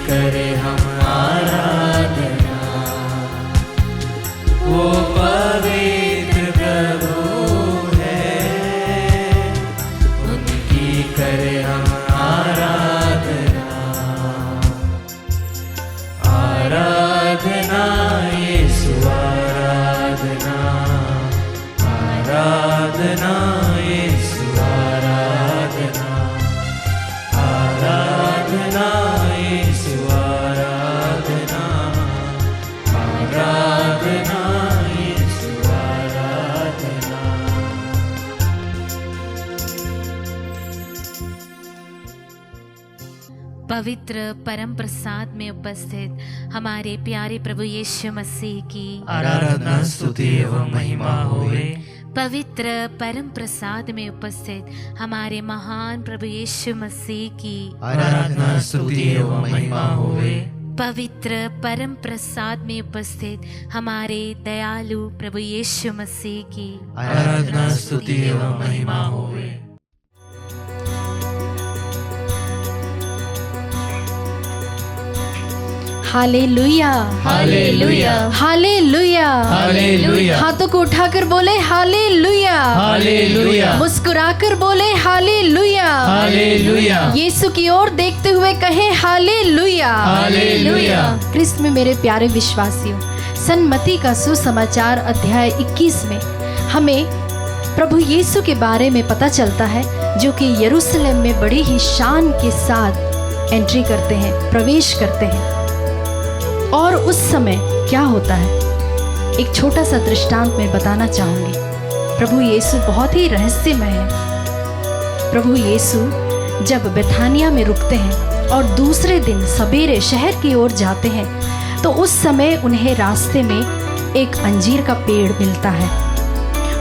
करे हम आराधना। वो पवित्र प्रभु है, उनकी करे हम आराधना। आराधना यीशु आराधना, आराधना यीशु आराधना, आराधना यीशु आराधना, आराधना यीशु आराधना। पवित्र परम प्रसाद में उपस्थित हमारे प्यारे प्रभु यीशु मसीह की आराधना स्तुति एवं महिमा होवे। पवित्र परम प्रसाद में उपस्थित हमारे महान प्रभु यीशु मसीह की आराधना स्तुति एवं महिमा होवे। पवित्र परम प्रसाद में उपस्थित हमारे दयालु प्रभु यीशु मसीह की आराधना स्तुति एवं महिमा होवे। हालेलुया, हालेलुया, हालेलुया, हालेलुया, हाथों को उठाकर बोले हालेलुया, हालेलुया, मुस्कुराकर बोले हालेलुया, हालेलुया, यीशु की ओर देखते हुए कहे हालेलुया, हालेलुया। ख्रिस्त में मेरे प्यारे विश्वासियों, सन्मति का सुसमाचार अध्याय 21 में हमें प्रभु यीशु के बारे में पता चलता है, जो कि यरूशलेम में बड़ी ही शान के साथ एंट्री करते हैं, प्रवेश करते हैं। और उस समय क्या होता है, एक छोटा सा दृष्टांत मैं बताना चाहूंगी। प्रभु यीशु बहुत ही रहस्यमय है। प्रभु यीशु जब बेथानिया में रुकते हैं और दूसरे दिन सवेरे शहर की ओर जाते हैं, तो उस समय उन्हें रास्ते में एक अंजीर का पेड़ मिलता है।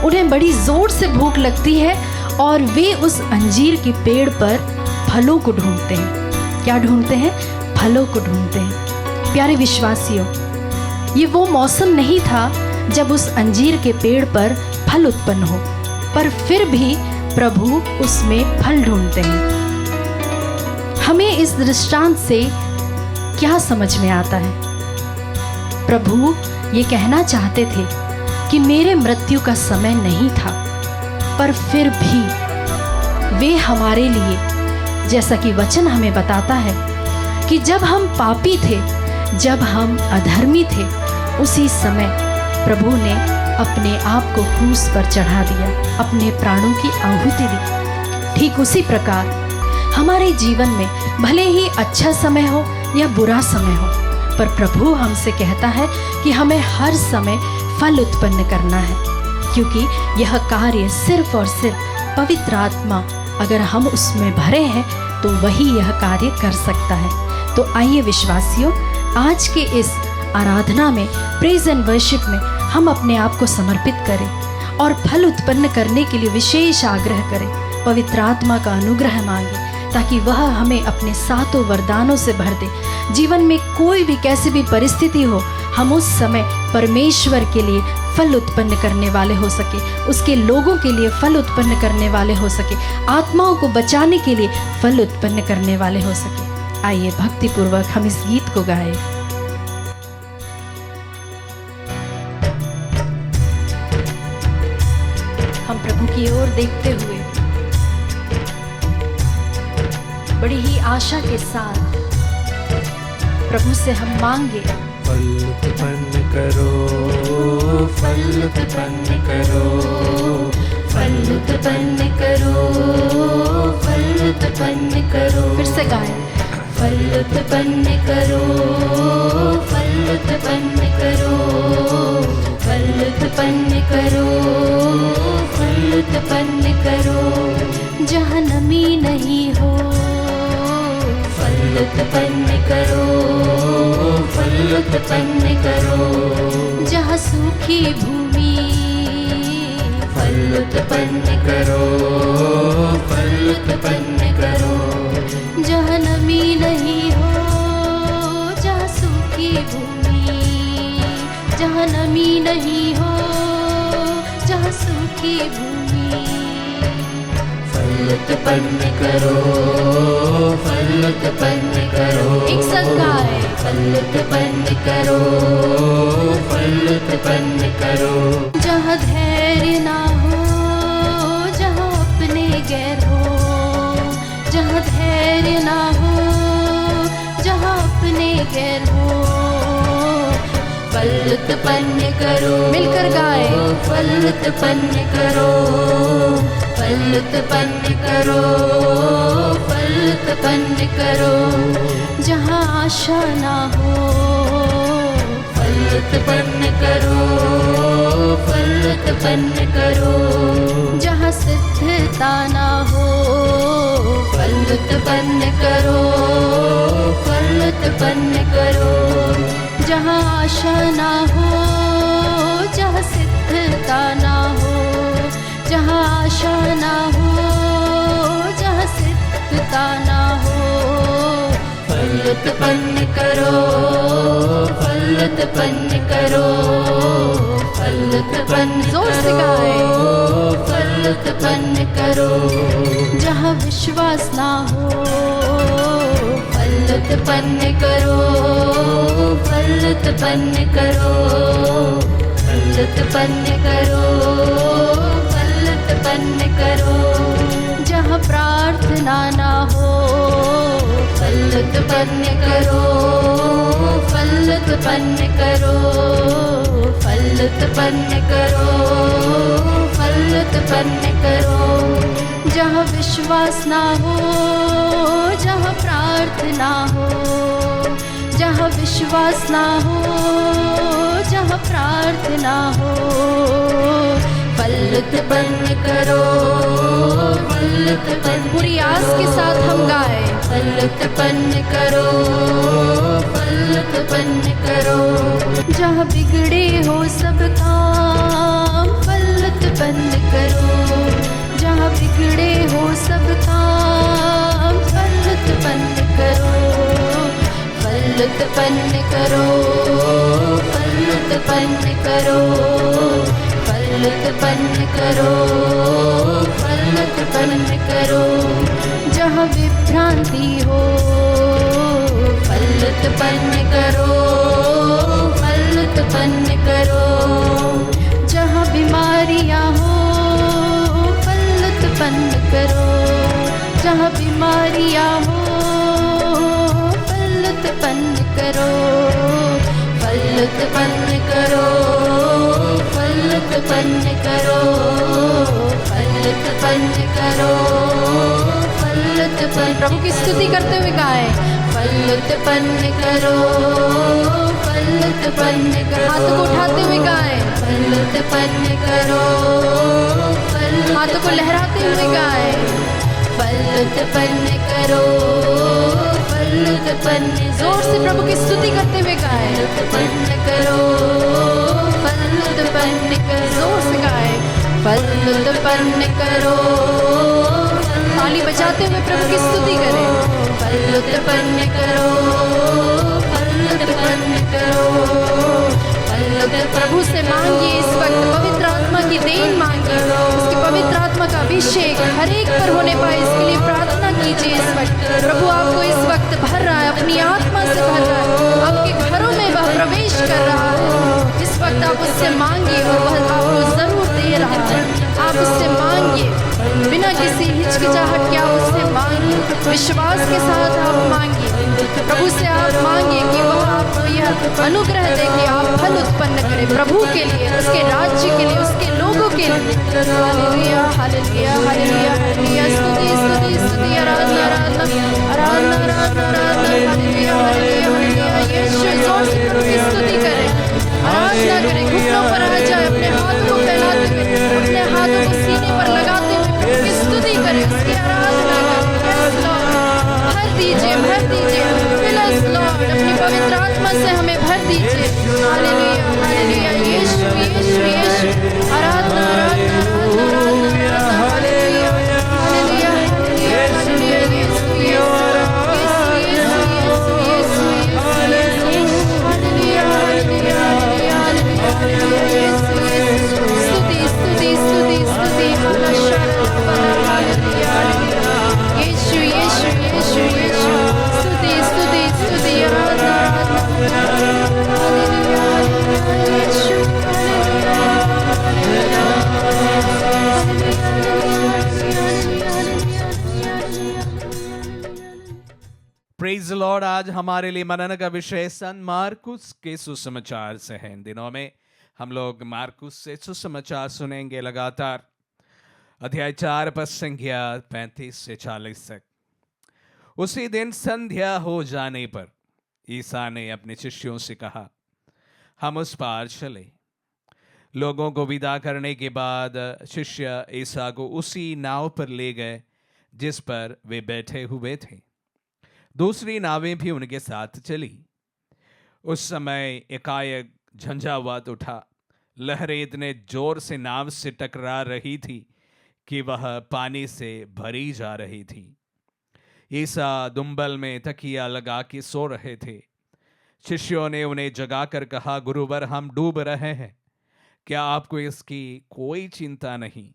उन्हें बड़ी जोर से भूख लगती है और वे उस अंजीर के पेड़ पर फलों को ढूंढते हैं। क्या ढूंढते हैं? फलों को ढूंढते हैं। प्यारे विश्वासियों, ये वो मौसम नहीं था जब उस अंजीर के पेड़ पर फल उत्पन्न हो, पर फिर भी प्रभु उसमें फल ढूंढते हैं। हमें इस दृष्टांत से क्या समझ में आता है? प्रभु ये कहना चाहते थे कि मेरे मृत्यु का समय नहीं था, पर फिर भी वे हमारे लिए, जैसा कि वचन हमें बताता है कि जब हम पापी थे, जब हम अधर्मी थे, उसी समय प्रभु ने अपने आप को क्रूस पर चढ़ा दिया, अपने प्राणों की आहुति दी। ठीक उसी प्रकार हमारे जीवन में भले ही अच्छा समय हो या बुरा समय हो, पर प्रभु हमसे कहता है कि हमें हर समय फल उत्पन्न करना है, क्योंकि यह कार्य सिर्फ और सिर्फ पवित्र आत्मा, अगर हम उसमें भरे हैं तो वही यह कार्य कर सकता है। तो आइए विश्वासियों, आज के इस आराधना में, प्रेज एंड वर्शिप में हम अपने आप को समर्पित करें और फल उत्पन्न करने के लिए विशेष आग्रह करें। पवित्र आत्मा का अनुग्रह मांगे ताकि वह हमें अपने सातों वरदानों से भर दे। जीवन में कोई भी कैसी भी परिस्थिति हो, हम उस समय परमेश्वर के लिए फल उत्पन्न करने वाले हो सके, उसके लोगों के लिए फल उत्पन्न करने वाले हो सके, आत्माओं को बचाने के लिए फल उत्पन्न करने वाले हो सके। आइए भक्तिपूर्वक हम इस गीत को गाएं। हम प्रभु की ओर देखते हुए बड़ी ही आशा के साथ प्रभु से हम मांगे, फल उत्पन्न करो, फल उत्पन्न करो, फल उत्पन्न करो, फल उत्पन्न करो। फिर से गाएं। फल उत्पन्न करो, फल उत्पन्न करो, फल उत्पन्न करो, फल उत्पन्न करो। जहाँ नमी नहीं हो, फल उत्पन्न करो, फल उत्पन्न करो। जहाँ सूखी भूमि, फल उत्पन्न करो, फल उत्पन्न करो। जहाँ नमी नहीं हो, जहाँ सूखी भूमि, जहाँ नमी नहीं हो, जहाँ सूखी भूमि। फल उत्पन्न करो, फल उत्पन्न करो। एक साथ गाएं। फल उत्पन्न करो, फल उत्पन्न करो। जहाँ धैर्य ना हो, जहाँ अपने गैर हो, जहाँ धैर्य ना हो, जहाँ अपने गैर हो, फल उत्पन्न करो, मिलकर गाए। फल उत्पन्न करो, फल उत्पन्न करो, फल उत्पन्न करो। जहाँ आशा ना हो, फल उत्पन्न करो, फल उत्पन्न करो। जहाँ सिद्धता ना हो, फल उत्पन्न करो, फल उत्पन्न करो। जहाँ आशा ना हो, जहाँ सिद्धता ना हो, जहाँ आशा ना हो, जहाँ सिद्धता ना हो, फल उत्पन्न करो, फल उत्पन्न करो, फल उत्पन्न जोर से करो, गाए। फल उत्पन्न करो। जहाँ विश्वास ना हो, फल उत्पन्न करो, फल उत्पन्न करो, फल उत्पन्न करो, फल उत्पन्न करो। जहाँ प्रार्थना ना हो, फल उत्पन्न करो, फल उत्पन्न करो, फल उत्पन्न करो, फल उत्पन्न करो। जहाँ विश्वास ना हो, जहाँ प्रार्थना हो, जहाँ विश्वास ना हो, जहाँ प्रार्थना हो, फल उत्पन्न करो, फल उत्पन्न। पूरी आस के साथ हम गाए। फल उत्पन्न करो, फल उत्पन्न करो। जहाँ बिगड़े हो सब काम, फल उत्पन्न करो। जहाँ बिगड़े हो सब काम, फल उत्पन्न करो। फल उत्पन्न करो, फल उत्पन्न करो, फल उत्पन्न करो, फल उत्पन्न करो। जहाँ विभ्रांति हो, फल उत्पन्न करो, फल उत्पन्न करो। जहाँ बीमारियाँ हो, फल उत्पन्न करो। जहाँ बीमारियाँ हो, फल उत्पन्न करो। फल उत्पन्न करो, फल उत्पन्न करो, फल उत्पन्न करो, फल उत्पन्न। प्रभु की स्तुति करते हुए गाएं। फल उत्पन्न करो, फल उत्पन्न करो। हाथों को उठाते हुए गाएं। फल उत्पन्न करो, फल हाथों को लहराते हुए गाएं। फल उत्पन्न करो, फल उत्पन्न। जोर से प्रभु की स्तुति करते हुए गाएं। उत्पन्न करो, फल उत्पन्न करो। जोर से गाएं। फल उत्पन्न करो, ताली बजाते हुए प्रभु की स्तुति करें। फल उत्पन्न करो, फल उत्पन्न करो, फल उत्पन्न। प्रभु से मांगिए इस वक्त पवित्र आत्मा की देन मांगिए। उसकी पवित्र आत्मा का अभिषेक हर एक पर होने पाए, इसके लिए प्रार्थना कीजिए इस वक्त। प्रभु आपको इस वक्त भर रहा है, अपनी आत्मा से भर रहा है। आपके घरों में वह प्रवेश कर रहा है। इस वक्त आप उससे मांगिए और वह आपको जरूर दे रहा है। आप उससे मांगिए, बिना किसी हिचकिचाहट के आप उससे मांगिए। विश्वास के साथ आप मांगिए। प्रभु से आप मांगिए कि वह आपको यह अनुग्रह दे कि आप फल उत्पन्न करें प्रभु के लिए, उसके राज्य के लिए, उसके लोगों के लिए। Hallelujah, hallelujah, hallelujah, hallelujah. स्तुति, स्तुति, स्तुति, आराधना, आराधना, आराधना, आराधना, आराधना। Hallelujah, hallelujah, hallelujah. यीशु, जोर से प्रभु की स्तुति करें, आराधना करें। घुटनों पर आ जाए, अपने हाथों को फैलाते हुए, अपने हाथों को सीने पर लगाते हुए प्रभु की स्तुति करें, उसकी आराधना करें। Yes, Lord, भर दीजिए, भर दीजिए। Fill us, Lord, अपनी पवित्र आत्मा से हमें भर दीजिए। Hallelujah, hallelujah. यीशु, यीशु, यीशु। आराधना, आराधना, आराधना, आराधना, आराधना। Hallelujah, hallelujah, hallelujah, hallelujah. Yeshu, Yeshu, Yeshu, Yeshu, Yeshu, Yeshu, Yeshu. Hallelujah, hallelujah, hallelujah, hallelujah, hallelujah. Yeshu, Yeshu. स्तुति, स्तुति, स्तुति, स्तुति। Hallelujah, hallelujah, hallelujah. Yeshu, Yeshu, Yeshu, Yeshu. स्तुति, स्तुति, स्तुति। आराधना, आराधना, आज हमारे लिए मनन का विषय संत मार्कुस के सुसमाचार से है। इन दिनों में हम लोग मार्कुस से सुसमाचार सुनेंगे लगातार, अध्याय 4 पद संख्या 35 से 40 तक। उसी दिन संध्या हो जाने पर ईसा ने अपने शिष्यों से कहा, हम उस पार चले। लोगों को विदा करने के बाद शिष्य ईसा को उसी नाव पर ले गए जिस पर वे बैठे हुए थे। दूसरी नावें भी उनके साथ चली। उस समय एकाएक झंझावात उठा। लहरें इतने जोर से नाव से टकरा रही थी कि वह पानी से भरी जा रही थी। ईसा दुंबल में तकिया लगा के सो रहे थे। शिष्यों ने उन्हें जगाकर कहा, गुरुवर, हम डूब रहे हैं, क्या आपको इसकी कोई चिंता नहीं?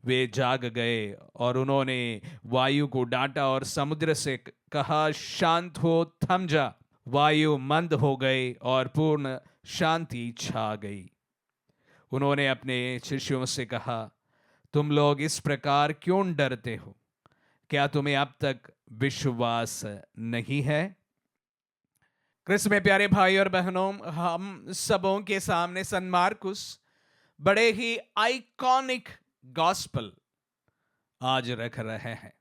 वे जाग गए और उन्होंने वायु को डांटा और समुद्र से कहा, शांत हो, थम जा। वायु मंद हो गई और पूर्ण शांति छा गई। उन्होंने अपने शिष्यों से कहा, तुम लोग इस प्रकार क्यों डरते हो? क्या तुम्हें अब तक विश्वास नहीं है? क्रिस्त में प्यारे भाई और बहनों, हम सबों के सामने संत मार्कुस बड़े ही आइकॉनिक गॉस्पल आज रख रहे हैं।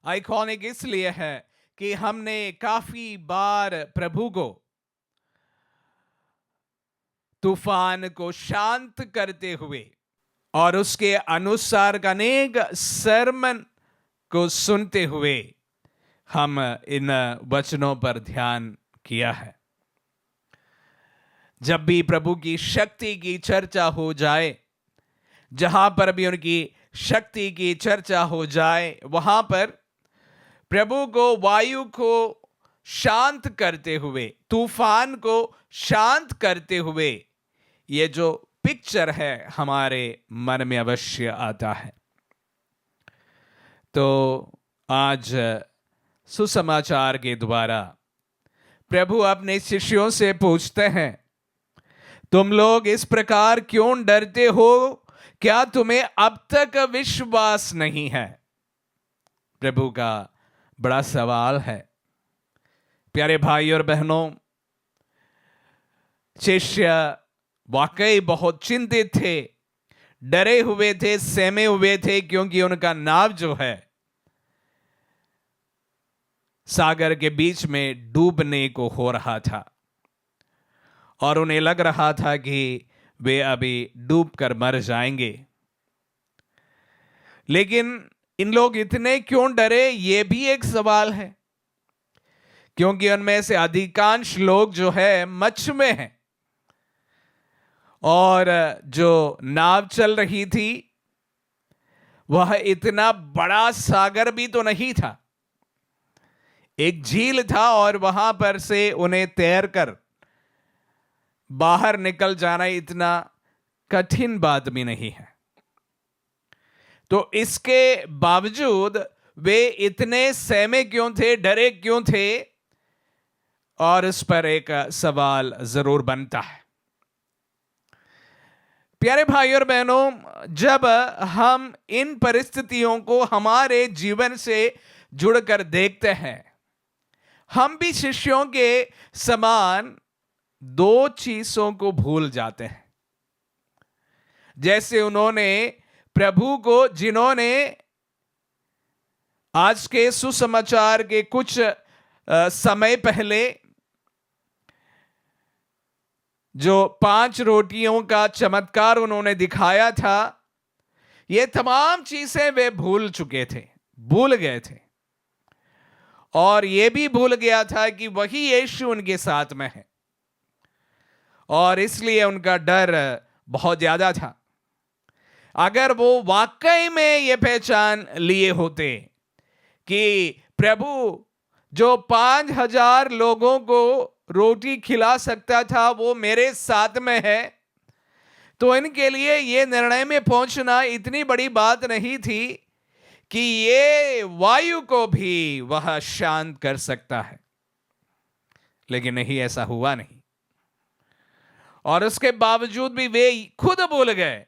आइकॉनिक इसलिए है कि हमने काफी बार प्रभु को, तूफान को शांत करते हुए और उसके अनुसार अनेक सरमन को सुनते हुए हम इन वचनों पर ध्यान किया है। जब भी प्रभु की शक्ति की चर्चा हो जाए, जहां पर भी उनकी शक्ति की चर्चा हो जाए, वहां पर प्रभु को वायु को शांत करते हुए, तूफान को शांत करते हुए, ये जो पिक्चर है हमारे मन में अवश्य आता है। तो आज सुसमाचार के द्वारा प्रभु अपने शिष्यों से पूछते हैं, तुम लोग इस प्रकार क्यों डरते हो? क्या तुम्हें अब तक विश्वास नहीं है? प्रभु का बड़ा सवाल है। प्यारे भाई और बहनों, शिष्य वाकई बहुत चिंतित थे, डरे हुए थे, सहमे हुए थे, क्योंकि उनका नाव जो है सागर के बीच में डूबने को हो रहा था और उन्हें लग रहा था कि वे अभी डूब कर मर जाएंगे। लेकिन इन लोग इतने क्यों डरे, ये भी एक सवाल है, क्योंकि उनमें से अधिकांश लोग जो है मच्छ में हैं और जो नाव चल रही थी वह इतना बड़ा सागर भी तो नहीं था, एक झील था और वहां पर से उन्हें तैरकर बाहर निकल जाना इतना कठिन बात भी नहीं है। तो इसके बावजूद वे इतने सहमे क्यों थे, डरे क्यों थे? और इस पर एक सवाल जरूर बनता है। प्यारे भाई और बहनों, जब हम इन परिस्थितियों को हमारे जीवन से जुड़कर देखते हैं, हम भी शिष्यों के समान दो चीजों को भूल जाते हैं। जैसे उन्होंने प्रभु को, जिन्होंने आज के सुसमाचार के कुछ समय पहले जो 5 रोटियों का चमत्कार उन्होंने दिखाया था, ये तमाम चीजें वे भूल चुके थे, भूल गए थे। और ये भी भूल गया था कि वही यीशु उनके साथ में है और इसलिए उनका डर बहुत ज्यादा था। अगर वो वाकई में ये पहचान लिए होते कि प्रभु जो 5000 लोगों को रोटी खिला सकता था वो मेरे साथ में है, तो इनके लिए ये निर्णय में पहुंचना इतनी बड़ी बात नहीं थी कि ये वायु को भी वह शांत कर सकता है। लेकिन नहीं, ऐसा हुआ नहीं। और उसके बावजूद भी वे खुद भूल गए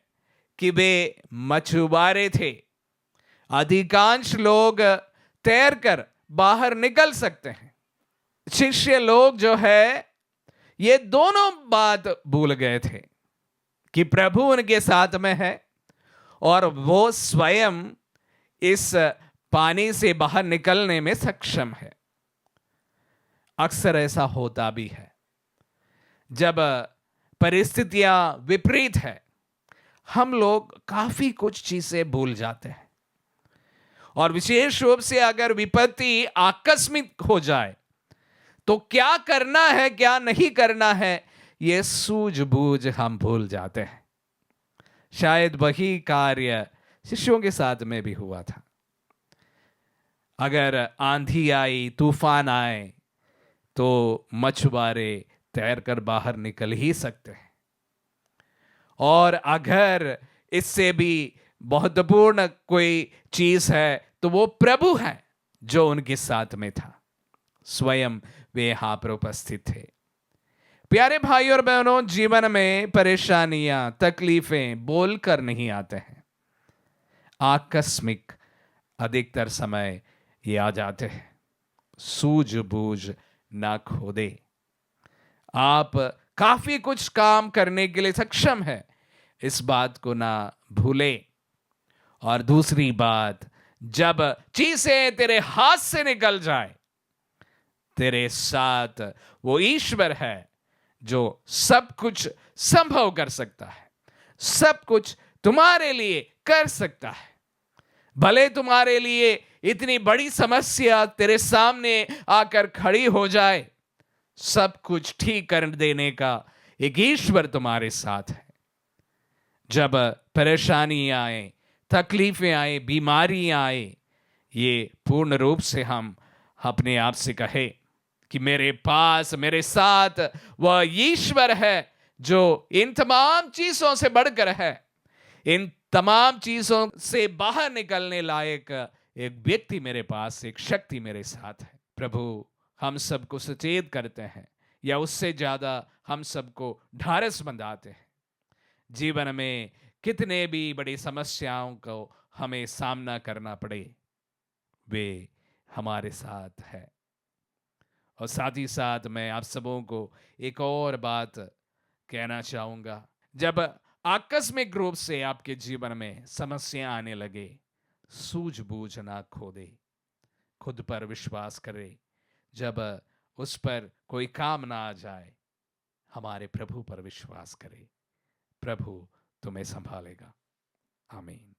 कि वे मछुआरे थे। अधिकांश लोग तैरकर बाहर निकल सकते हैं, शिष्य लोग जो है ये दोनों बात भूल गए थे कि प्रभु उनके साथ में है और वो स्वयं इस पानी से बाहर निकलने में सक्षम है। अक्सर ऐसा होता भी है जब परिस्थितियां विपरीत है, हम लोग काफी कुछ चीजें भूल जाते हैं और विशेष रूप से अगर विपत्ति आकस्मिक हो जाए तो क्या करना है क्या नहीं करना है ये सूझबूझ हम भूल जाते हैं। शायद वही कार्य शिष्यों के साथ में भी हुआ था। अगर आंधी आई, तूफान आए तो मछुआरे तैरकर बाहर निकल ही सकते हैं, और अगर इससे भी महत्वपूर्ण कोई चीज है तो वो प्रभु है जो उनके साथ में था। स्वयं वे यहां पर उपस्थित थे। प्यारे भाई और बहनों, जीवन में परेशानियां, तकलीफें बोलकर नहीं आते हैं, आकस्मिक अधिकतर समय ये आ जाते हैं। सूझबूझ ना खो दे। आप काफी कुछ काम करने के लिए सक्षम है, इस बात को ना भूले। और दूसरी बात, जब चीजें तेरे हाथ से निकल जाए, तेरे साथ वो ईश्वर है जो सब कुछ संभव कर सकता है, सब कुछ तुम्हारे लिए कर सकता है। भले तुम्हारे लिए इतनी बड़ी समस्या तेरे सामने आकर खड़ी हो जाए, सब कुछ ठीक कर देने का एक ईश्वर तुम्हारे साथ है। जब परेशानी आए, तकलीफें आए, बीमारियां आए, ये पूर्ण रूप से हम अपने आप से कहे कि मेरे पास, मेरे साथ वह ईश्वर है जो इन तमाम चीजों से बढ़कर है, इन तमाम चीजों से बाहर निकलने लायक एक व्यक्ति मेरे पास, एक शक्ति मेरे साथ है। प्रभु हम सबको सचेत करते हैं, या उससे ज्यादा हम सबको ढारस बंधाते हैं। जीवन में कितने भी बड़ी समस्याओं को हमें सामना करना पड़े, वे हमारे साथ है। और साथ ही साथ मैं आप सबों को एक और बात कहना चाहूंगा। जब आकस्मिक रूप से आपके जीवन में समस्या आने लगे, सूझबूझ ना खो दे, खुद पर विश्वास करे। जब उस पर कोई काम ना आ जाए, हमारे प्रभु पर विश्वास करे। प्रभु तुम्हें संभालेगा। आमीन।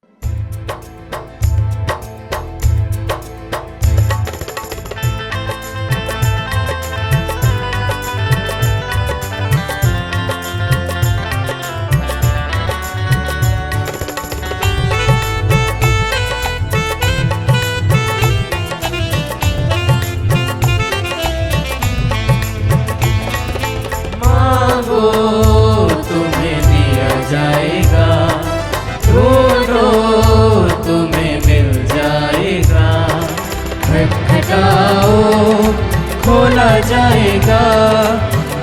खोला जाएगा,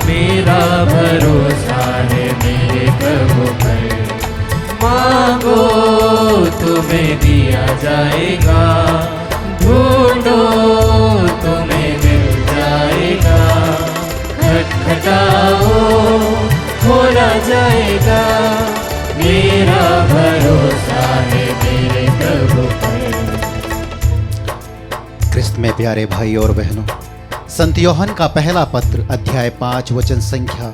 मेरा भरोसा है मेरे प्रभु पर। मांगो तुम्हें दिया जाएगा, ढूंढो तुम्हें मिल जाएगा, खटखटाओ खोला जाएगा, मेरा भरोसा है मेरे प्रभु पर। ख्रिस्त में प्यारे भाई और बहनों, संत योहन का पहला पत्र अध्याय 5 वचन संख्या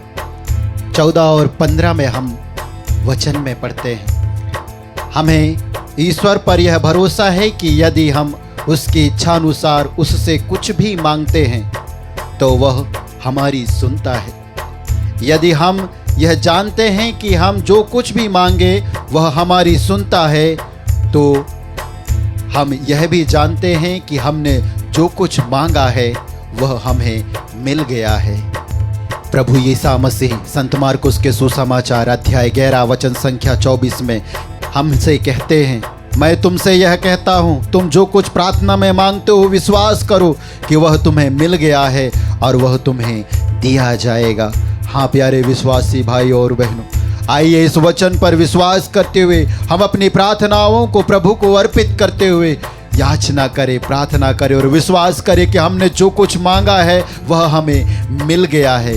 14 और 15 में हम वचन में पढ़ते हैं, हमें ईश्वर पर यह भरोसा है कि यदि हम उसकी इच्छानुसार उससे कुछ भी मांगते हैं तो वह हमारी सुनता है। यदि हम यह जानते हैं कि हम जो कुछ भी मांगे वह हमारी सुनता है, तो हम यह भी जानते हैं कि हमने जो कुछ मांगा है वह हमें मिल गया है। प्रभु यीशु मसीह संत मार्कुस के सुसमाचार अध्याय 11 वचन संख्या 24 में हमसे कहते हैं, मैं तुमसे यह कहता हूँ, तुम जो कुछ प्रार्थना में मांगते हो विश्वास करो कि वह तुम्हें मिल गया है और वह तुम्हें दिया जाएगा। हाँ प्यारे विश्वासी भाई और बहनों, आइए इस वचन पर विश्वास करते हुए हम अपनी प्रार्थनाओं को प्रभु को अर्पित करते हुए याचना करे, प्रार्थना करे और विश्वास करे कि हमने जो कुछ मांगा है वह हमें मिल गया है।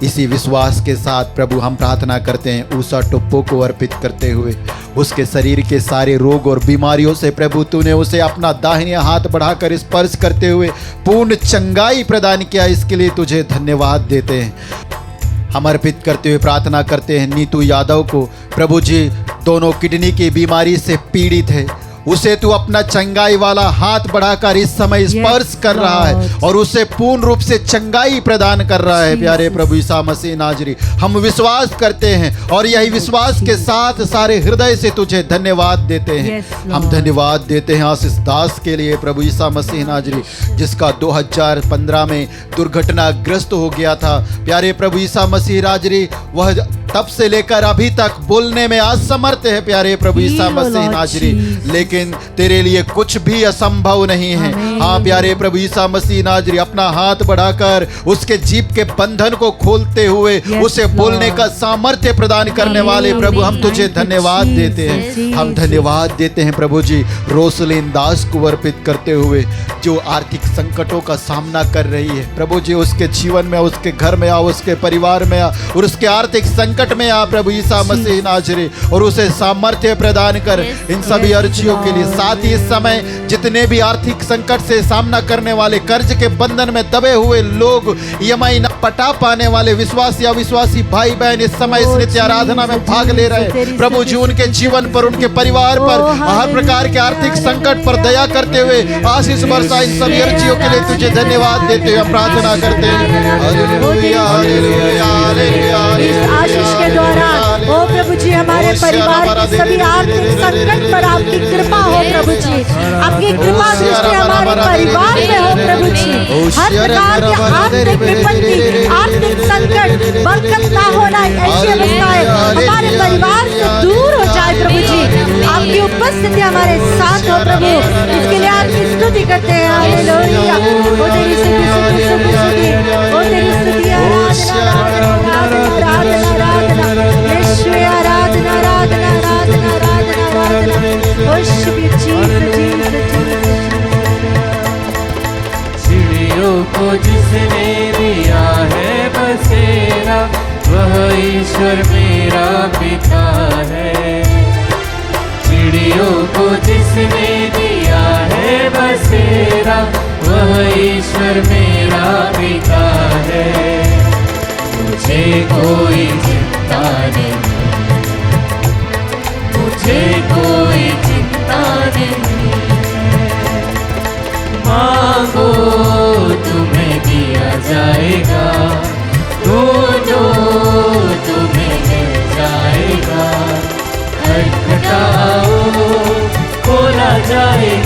इसी विश्वास के साथ प्रभु हम प्रार्थना करते हैं ऊषा टुप्पो को अर्पित करते हुए। उसके शरीर के सारे रोग और बीमारियों से प्रभु तूने उसे अपना दाहिने हाथ बढ़ाकर स्पर्श करते हुए पूर्ण चंगाई प्रदान किया। इसके लिए तुझे धन्यवाद देते हैं। हम अर्पित करते हुए प्रार्थना करते हैं नीतू यादव को। प्रभु जी, दोनों किडनी की बीमारी से पीड़ित है, उसे तू अपना चंगाई वाला हाथ बढ़ाकर इस समय स्पर्श कर रहा है और उसे पूर्ण रूप से चंगाई प्रदान कर रहा है। प्यारे प्रभु यीशु मसीह नाजरी, हम विश्वास करते हैं और यही विश्वास के साथ सारे हृदय से तुझे धन्यवाद देते हैं। हम धन्यवाद देते हैं आशीष दास के लिए प्रभु यीशु मसीह नाजरी, जिसका 2015 में दुर्घटनाग्रस्त हो गया था। प्यारे प्रभु यीशु मसीह नाजरी, वह तब से लेकर अभी तक बोलने में असमर्थ है। प्यारे प्रभु यीशु मसीह नाजरी, लेकिन तेरे लिए कुछ भी असंभव नहीं है। हाँ प्यारे प्रभु यीशु मसीह नाजरी, अपना हाथ बढ़ाकर उसके जीभ के बंधन को खोलते हुए उसे बोलने का सामर्थ्य प्रदान करने वाले प्रभु, हम तुझे धन्यवाद देते हैं। हम धन्यवाद देते हैं प्रभु जी रोसलिन दास को अर्पित करते हुए, जो आर्थिक संकटों का सामना कर रही है। प्रभु जी, उसके जीवन में, उसके घर में आ, उसके परिवार में आ और उसके आर्थिक संकट में आ प्रभु यीशु मसीह नाजरी, और उसे सामर्थ्य प्रदान कर इन सभी अर्जियों के लिए। साथ ही इस समय जितने भी आर्थिक संकट से सामना करने वाले, कर्ज के बंधन में दबे हुए लोग, ईएमआई न पटा पाने वाले विश्वासी अविश्वासी भाई बहन इस समय इस नित्य आराधना में भाग ले रहे हैं। प्रभु जी, उनके जीवन पर, उनके परिवार पर हर प्रकार के आर्थिक संकट पर दया करते हुए आशीष बरसा। इन सभी अर्जियों के लिए तुझे धन्यवाद देते हुए हम प्रार्थना करते हैं। Hallelujah, hallelujah, hallelujah. आशीष के द्वारा ओ प्रभु जी, हमारे परिवार के सभी आर्थिक संकट पर आपकी कृपा हो प्रभु जी। आपकी कृपा दृष्टि हमारे परिवार में हो प्रभु जी। हर प्रकार के आर्थिक विपत्ति, आर्थिक संकट, बरकत ना होना, ऐसी अवस्थाएं हमारे परिवार से दूर हो जाए प्रभु जी। आपकी उपस्थिति हमारे साथ हो प्रभु, इसके लिए आपकी स्तुति करते हैं। हालेलुया। ओ तेरी स्तुति, स्तुति, स्तुति, स्तुति, ओ तेरी स्तुति, आराधना, आराधना, आराधना, यीशु आराधना, आराधना, आराधना, आराधना, आराधना। वर्शिप यू जीसस, जीसस, चिड़ियों को जिसने दिया है बसेरा, वह ईश्वर मेरा पिता है। चिड़ियों को जिसने दिया है बसेरा, वह ईश्वर मेरा पिता है। मुझे कोई चिंता नहीं, मुझे कोई चिंता नहीं है। मांगो तुम्हें दिया जाएगा, ढूंढो तुम्हें मिल जाएगा। खटखटाओ खोला जाएगा।